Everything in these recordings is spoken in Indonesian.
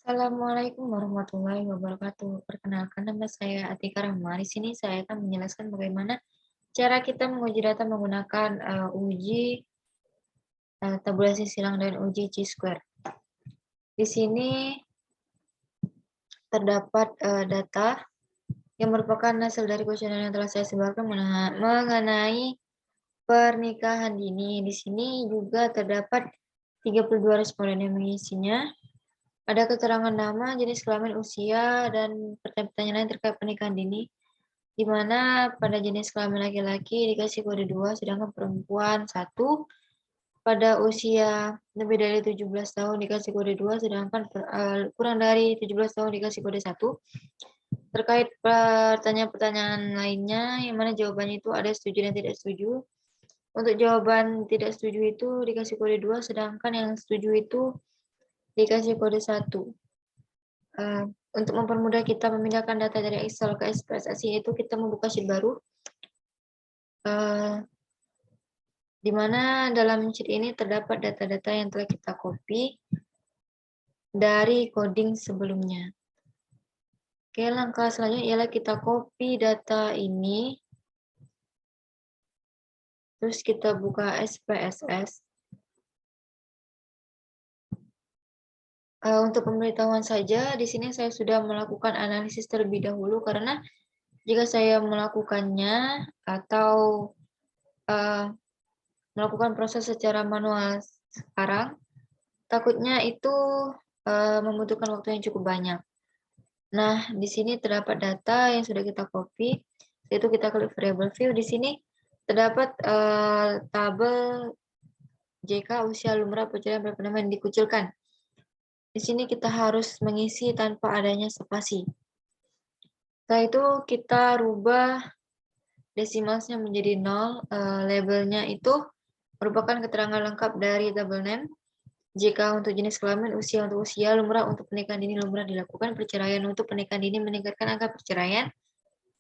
Assalamualaikum warahmatullahi wabarakatuh. Perkenalkan nama saya Atika Rahma. Di sini saya akan menjelaskan bagaimana cara kita menguji data menggunakan uji tabulasi silang dan uji chi-square. Di sini terdapat data yang merupakan hasil dari kuesioner yang telah saya sebarkan mengenai pernikahan dini. Di sini juga terdapat 32 responden yang mengisinya. Ada keterangan nama, jenis kelamin, usia, dan pertanyaan lain terkait pernikahan dini, di mana pada jenis kelamin laki-laki dikasih kode 2, sedangkan perempuan 1. Pada usia lebih dari 17 tahun dikasih kode 2, sedangkan kurang dari 17 tahun dikasih kode 1. Terkait pertanyaan-pertanyaan lainnya, yang mana jawabannya itu ada setuju dan tidak setuju. Untuk jawaban tidak setuju itu dikasih kode 2, sedangkan yang setuju itu dikasih kode 1. Untuk mempermudah kita memindahkan data dari Excel ke SPSS, yaitu kita membuka sheet baru, di mana dalam sheet ini terdapat data-data yang telah kita copy dari coding sebelumnya. Oke, langkah selanjutnya ialah kita copy data ini, terus kita buka SPSS. Untuk pemberitahuan saja, di sini saya sudah melakukan analisis terlebih dahulu, karena jika saya melakukannya atau melakukan proses secara manual sekarang, takutnya itu membutuhkan waktu yang cukup banyak. Nah, di sini terdapat data yang sudah kita copy, yaitu kita klik variable view. Di sini terdapat tabel JK usia lumrah perceraian perekonomian dikucilkan. Di sini kita harus mengisi tanpa adanya spasi. Setelah itu kita rubah desimalnya menjadi 0, labelnya itu merupakan keterangan lengkap dari tabel name. Jika untuk jenis kelamin, usia untuk usia, lumrah untuk pernikahan dini lumrah dilakukan, perceraian untuk pernikahan dini meningkatkan angka perceraian,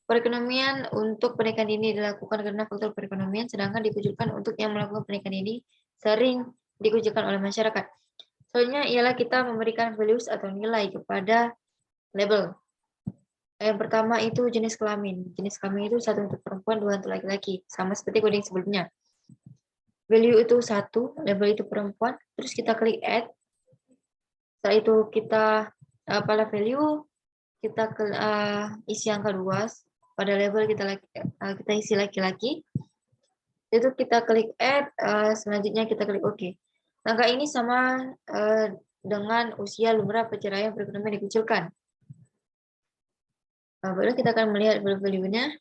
perekonomian untuk pernikahan dini dilakukan karena faktor perekonomian, sedangkan dikucilkan untuk yang melakukan pernikahan dini sering dikucilkan oleh masyarakat. Selanjutnya ialah kita memberikan values atau nilai kepada label. Yang pertama itu jenis kelamin. Jenis kelamin itu 1 untuk perempuan, 2 untuk laki-laki, sama seperti coding sebelumnya. Value itu 1, label itu perempuan, terus kita klik add. Setelah itu kita pada value kita isi angka 2, pada label kita isi laki-laki. Itu kita klik add, selanjutnya kita klik OK. Langkah ini sama dengan usia lumrah perceraian perekonomian dikucilkan. Baru kita akan melihat value-nya.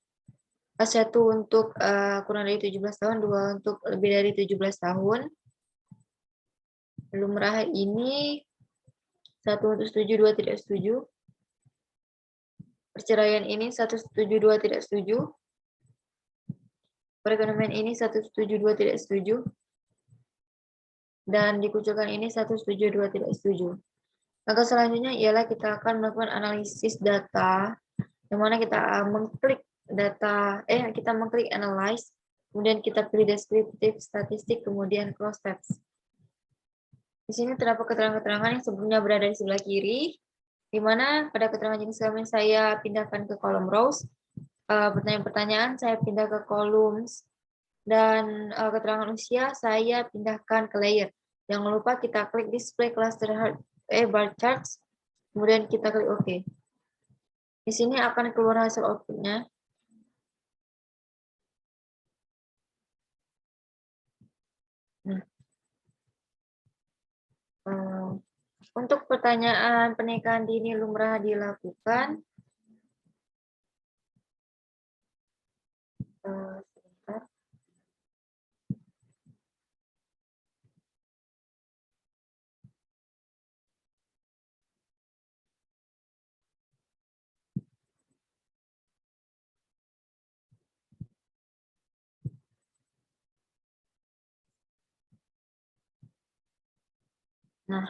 1 untuk kurang dari 17 tahun, 2 untuk lebih dari 17 tahun. Lumrah ini 1 untuk setuju, 2 tidak setuju. Perceraian ini 1 setuju, 2 tidak setuju. Perekonomian ini 1 setuju, 2 tidak setuju. Dan dikucilkan ini 1 setuju, 2 tidak setuju. Langkah selanjutnya ialah kita akan melakukan analisis data, yang mana kita mengklik data, kita mengklik analyze, kemudian kita pilih deskriptif, statistik, kemudian cross tabs. Di sini terdapat keterangan-keterangan yang sebelumnya berada di sebelah kiri, di mana pada keterangan jenis kelamin saya pindahkan ke kolom rows, pertanyaan-pertanyaan saya pindah ke columns, dan keterangan usia saya pindahkan ke layer. Jangan lupa kita klik display cluster bar charts, kemudian kita klik OK. Di sini akan keluar hasil outputnya. Untuk pertanyaan pernikahan dini lumrah dilakukan. Sebentar. Nah,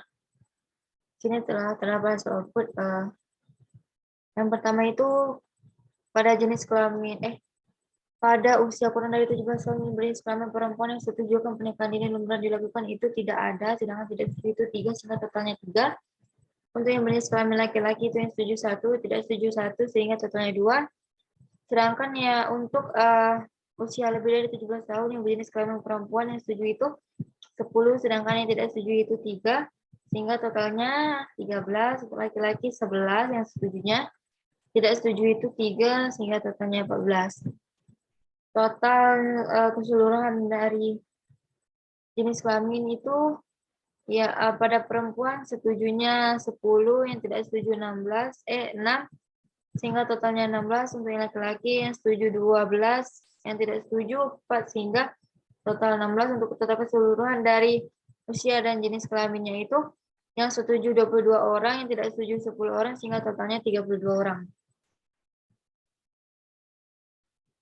sini telah terdapat hasil output. Yang pertama itu pada jenis kelamin, pada usia kurang dari 17 tahun berjenis kelamin perempuan yang setuju akan pernikahan dini lumrah dilakukan itu tidak ada, sedangkan tidak setuju itu 3, sehingga totalnya 3. Untuk yang berjenis kelamin laki-laki itu yang setuju 1, tidak setuju 1, sehingga totalnya 2. Sedangkan ya untuk usia lebih dari 17 tahun yang berjenis kelamin perempuan yang setuju itu 10, sedangkan yang tidak setuju itu 3, sehingga totalnya 13. Untuk laki-laki 11 yang setujunya, tidak setuju itu 3, sehingga totalnya 14. Total keseluruhan dari jenis kelamin itu ya pada perempuan setujunya 10, yang tidak setuju 6, sehingga totalnya 16. Untuk yang laki-laki yang setuju 12, yang tidak setuju 4, sehingga total 16. Untuk total keseluruhan dari usia dan jenis kelaminnya itu yang setuju 22 orang, yang tidak setuju 10 orang, sehingga totalnya 32 orang.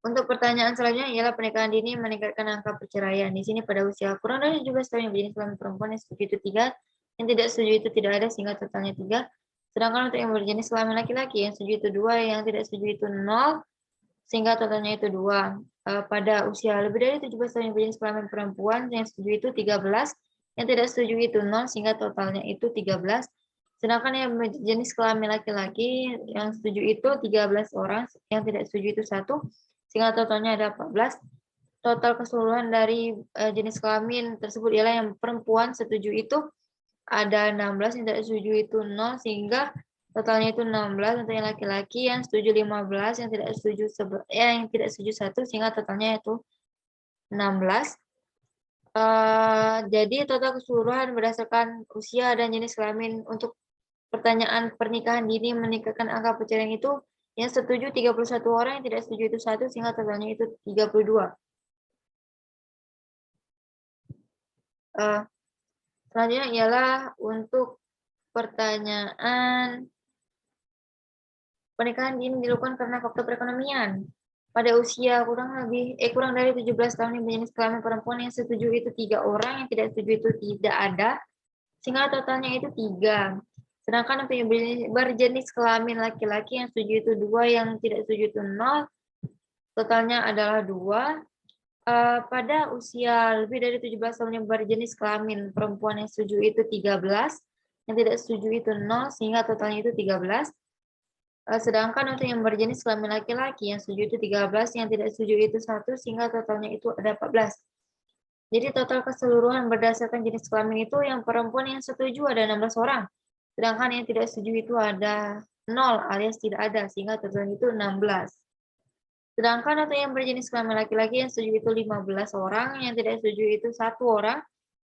Untuk pertanyaan selanjutnya ialah pernikahan dini meningkatkan angka perceraian. Di sini pada usia kurang dari 17 tahun yang berjenis kelamin perempuan yang setuju itu 3, yang tidak setuju itu tidak ada, sehingga totalnya 3. Sedangkan untuk yang berjenis kelamin laki-laki yang setuju itu 2, yang tidak setuju itu 0, sehingga totalnya itu 2. Pada usia lebih dari 17 tahun yang berjenis kelamin perempuan yang setuju itu 13, yang tidak setuju itu 0, sehingga totalnya itu 13. Sedangkan yang berjenis kelamin laki-laki yang setuju itu 13 orang, yang tidak setuju itu 1, sehingga totalnya ada 14. Total keseluruhan dari jenis kelamin tersebut ialah yang perempuan setuju itu ada 16, yang tidak setuju itu 0, sehingga totalnya itu 16. Untuk yang laki-laki yang setuju 15, yang tidak setuju 1, sehingga totalnya itu 16. Jadi total keseluruhan berdasarkan usia dan jenis kelamin untuk pertanyaan pernikahan dini meningkatkan angka perceraian itu yang setuju 31 orang, yang tidak setuju itu 1, sehingga totalnya itu 32. Selanjutnya ialah untuk pertanyaan pernikahan dini dilakukan karena faktor perekonomian. Pada usia kurang dari 17 tahun yang berjenis kelamin perempuan yang setuju itu 3 orang, yang tidak setuju itu tidak ada, sehingga totalnya itu 3. Sedangkan untuk yang berjenis kelamin laki-laki yang setuju itu 2, yang tidak setuju itu 0, totalnya adalah 2. Pada usia lebih dari 17 tahun yang berjenis kelamin perempuan yang setuju itu 13, yang tidak setuju itu 0, sehingga totalnya itu 13. Sedangkan untuk yang berjenis kelamin laki-laki yang setuju itu 13, yang tidak setuju itu 1, sehingga totalnya itu ada 14. Jadi total keseluruhan berdasarkan jenis kelamin itu yang perempuan yang setuju ada 16 orang, sedangkan yang tidak setuju itu ada 0 alias tidak ada, sehingga totalnya itu 16. Sedangkan untuk yang berjenis kelamin laki-laki yang setuju itu 15 orang, yang tidak setuju itu 1 orang,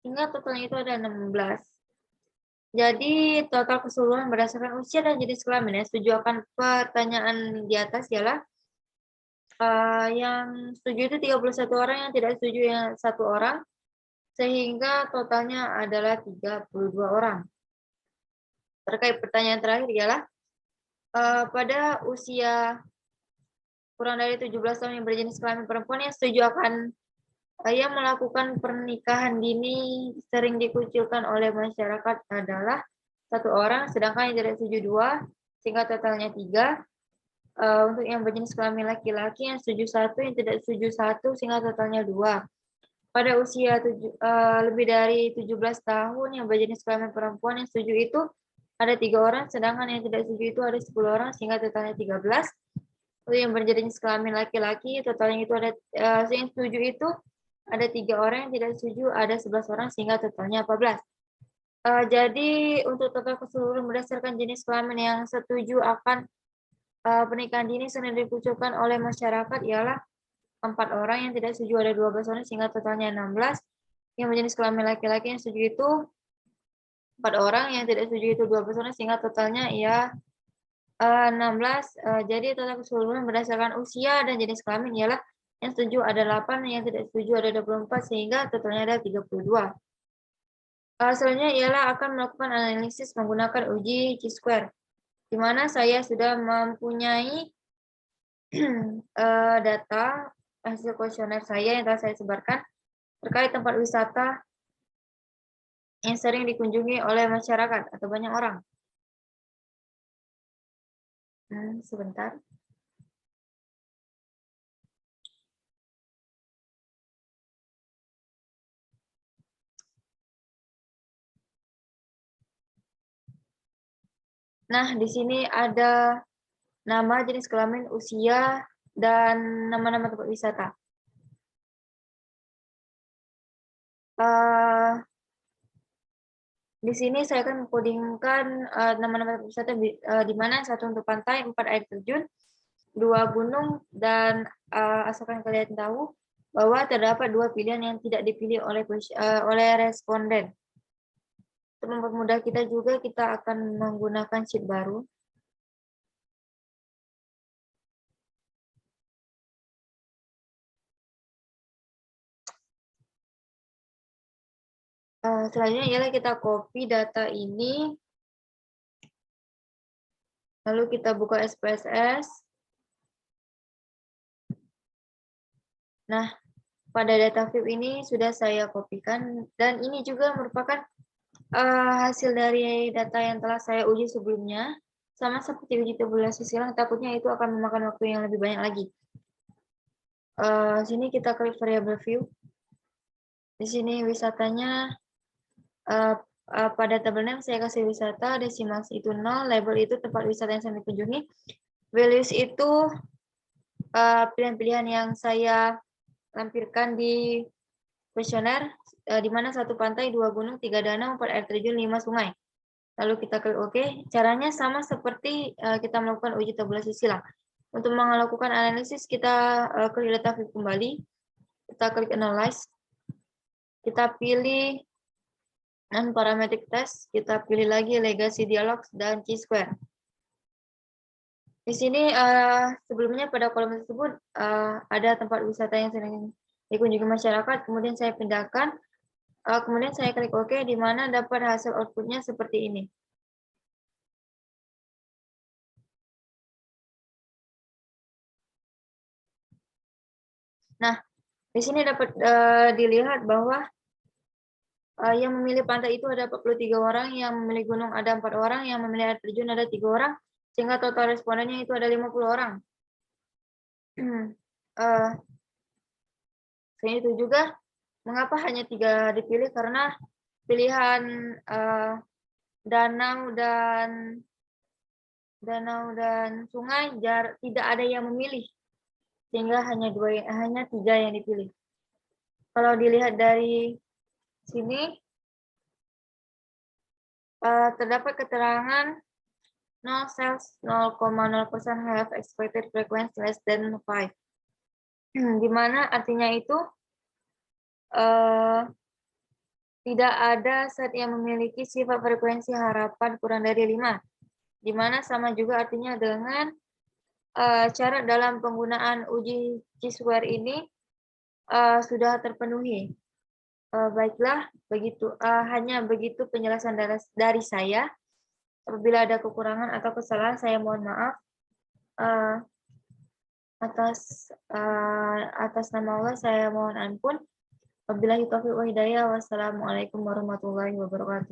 sehingga totalnya itu ada 16. Jadi total keseluruhan berdasarkan usia dan jenis kelamin yang setuju akan pertanyaan di atas ialah yang setuju itu 31 orang, yang tidak setuju yang 1 orang, sehingga totalnya adalah 32 orang. Terkait pertanyaan terakhir ialah pada usia kurang dari 17 tahun yang berjenis kelamin perempuan yang setuju akan yang melakukan pernikahan dini sering dikucilkan oleh masyarakat adalah 1 orang, sedangkan yang tidak setuju 2, sehingga totalnya 3. Untuk yang berjenis kelamin laki-laki yang setuju 1, yang tidak setuju 1, sehingga totalnya 2. Pada usia lebih dari 17 tahun yang berjenis kelamin perempuan yang setuju itu ada 3 orang, sedangkan yang tidak setuju itu ada 10 orang, sehingga totalnya 13. Untuk yang berjenis kelamin laki-laki, totalnya itu ada yang setuju itu ada 3 orang, yang tidak setuju ada 11 orang, sehingga totalnya 14. Jadi untuk total keseluruhan berdasarkan jenis kelamin yang setuju akan pernikahan dini sering dikucurkan oleh masyarakat ialah 4 orang, yang tidak setuju ada 12 orang, sehingga totalnya 16. Yang berjenis kelamin laki-laki yang setuju itu 4 orang, yang tidak setuju itu 12 orang, sehingga totalnya ya 16. Jadi total keseluruhan berdasarkan usia dan jenis kelamin ialah yang setuju ada 8, yang tidak setuju ada 24, sehingga totalnya ada 32. Selanjutnya ialah akan melakukan analisis menggunakan uji Chi-square, di mana saya sudah mempunyai data hasil kuesioner saya yang telah saya sebarkan terkait tempat wisata yang sering dikunjungi oleh masyarakat atau banyak orang. Sebentar. Nah, di sini ada nama, jenis kelamin, usia, dan nama-nama tempat wisata. Di sini saya akan mengkodingkan nama-nama tempat wisata di mana satu untuk pantai, 4 air terjun, 2 gunung, dan asalkan kalian tahu bahwa terdapat 2 pilihan yang tidak dipilih oleh responden. Untuk mempermudah kita juga, kita akan menggunakan sheet baru. Selanjutnya ialah kita copy data ini, lalu kita buka SPSS. Nah, pada data view ini sudah saya kopikan, dan ini juga merupakan hasil dari data yang telah saya uji sebelumnya. Sama seperti uji tabulasi silang, takutnya itu akan memakan waktu yang lebih banyak lagi. Sini kita klik variable view. Di sini wisatanya, pada tabel name saya kasih wisata, decimal itu 0, label itu tempat wisata yang saya kunjungi, values itu pilihan-pilihan yang saya lampirkan di kuesioner, di mana 1 pantai, 2 gunung, 3 danau, 4 air terjun, 5 sungai. Lalu kita klik OK. Caranya sama seperti kita melakukan uji tabulasi silang. Untuk melakukan analisis, kita klik data view kembali, kita klik analyze, kita pilih non-parametric test, kita pilih lagi legacy dialogs dan chi-square. Di sini sebelumnya pada kolom tersebut ada tempat wisata yang sering dikunjungi masyarakat, kemudian saya pindahkan, kemudian saya klik OK, di mana dapat hasil outputnya seperti ini. Nah, di sini dapat dilihat bahwa yang memilih pantai itu ada 43 orang, yang memilih gunung ada 4 orang, yang memilih air terjun ada 3 orang, sehingga total respondennya itu ada 50 orang. Selain itu juga, mengapa hanya 3 dipilih? Karena pilihan danau dan sungai tidak ada yang memilih, sehingga hanya 3 yang dipilih. Kalau dilihat dari sini, terdapat keterangan 0 cells 0,0% have expected frequency less than 5. Di mana artinya itu tidak ada set yang memiliki sifat frekuensi harapan kurang dari 5. Di mana sama juga artinya dengan syarat dalam penggunaan uji chi-square ini sudah terpenuhi. Baiklah, hanya begitu penjelasan dari saya. Apabila ada kekurangan atau kesalahan, saya mohon maaf. Atas nama Allah saya mohon ampun. Wabillahi taufiq wa hidayah. Wassalamualaikum warahmatullahi wabarakatuh.